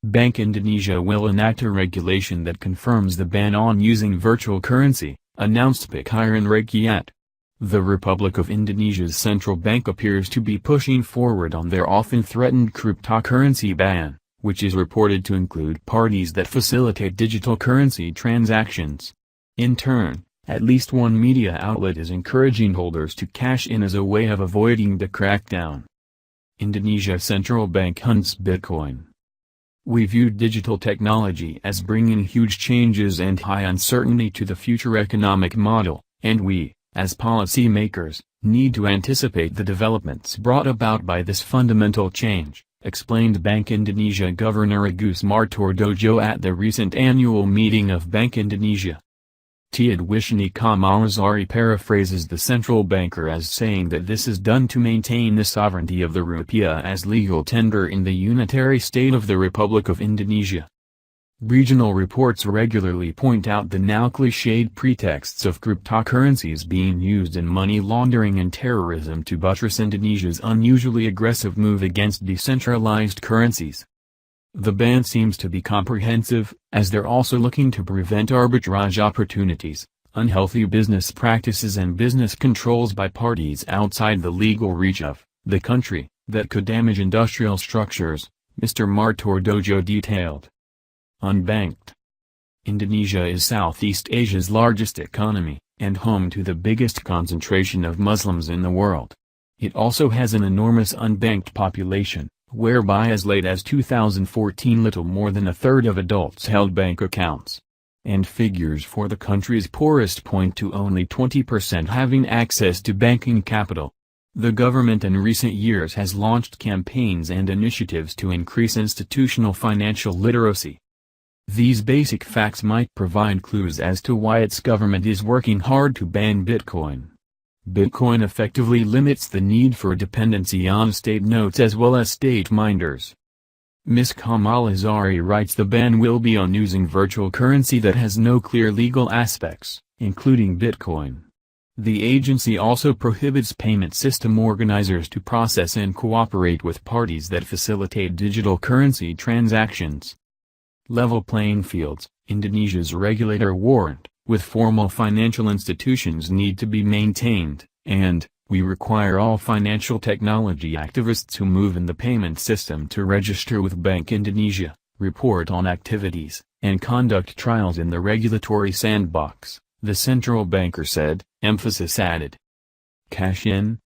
Bank Indonesia will enact a regulation that confirms the ban on using virtual currency, announced Pikiran Rakyat. The Republic of Indonesia's central bank appears to be pushing forward on their often threatened cryptocurrency ban, which is reported to include parties that facilitate digital currency transactions. In turn, at least one media outlet is encouraging holders to cash in as a way of avoiding the crackdown. Indonesia Central Bank hunts Bitcoin. We view digital technology as bringing huge changes and high uncertainty to the future economic model, and we, as policymakers, need to anticipate the developments brought about by this fundamental change, explained Bank Indonesia Governor Agus Martowardojo at the recent annual meeting of Bank Indonesia. Tadwisni Kamalazari paraphrases the central banker as saying that this is done to maintain the sovereignty of the rupiah as legal tender in the unitary state of the Republic of Indonesia. Regional reports regularly point out the now cliched pretexts of cryptocurrencies being used in money laundering and terrorism to buttress Indonesia's unusually aggressive move against decentralized currencies. The ban seems to be comprehensive, as they're also looking to prevent arbitrage opportunities, unhealthy business practices and business controls by parties outside the legal reach of the country, that could damage industrial structures, Mr. Martowardojo detailed. Unbanked. Indonesia is Southeast Asia's largest economy, and home to the biggest concentration of Muslims in the world. It also has an enormous unbanked population, whereby as late as 2014 little more than a third of adults held bank accounts. And figures for the country's poorest point to only 20% having access to banking capital. The government in recent years has launched campaigns and initiatives to increase institutional financial literacy. These basic facts might provide clues as to why its government is working hard to ban Bitcoin. Bitcoin effectively limits the need for dependency on state notes as well as state minders. Ms. Kamalazari writes the ban will be on using virtual currency that has no clear legal aspects, including Bitcoin. The agency also prohibits payment system organizers to process and cooperate with parties that facilitate digital currency transactions. Level playing fields, Indonesia's regulator warned, with formal financial institutions need to be maintained, and, we require all financial technology activists who move in the payment system to register with Bank Indonesia, report on activities, and conduct trials in the regulatory sandbox, the central banker said, emphasis added. Cash in?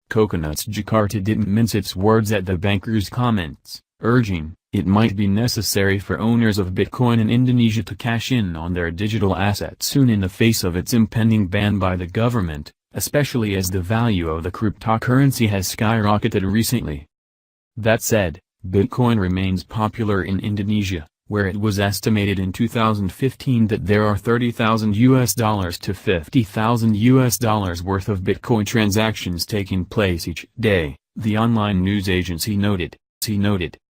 Coconuts Jakarta didn't mince its words at the banker's comments, urging, it might be necessary for owners of Bitcoin in Indonesia to cash in on their digital assets soon in the face of its impending ban by the government, especially as the value of the cryptocurrency has skyrocketed recently. That said, Bitcoin remains popular in Indonesia, where it was estimated in 2015 that there are $30,000 to $50,000 worth of Bitcoin transactions taking place each day, the online news agency noted.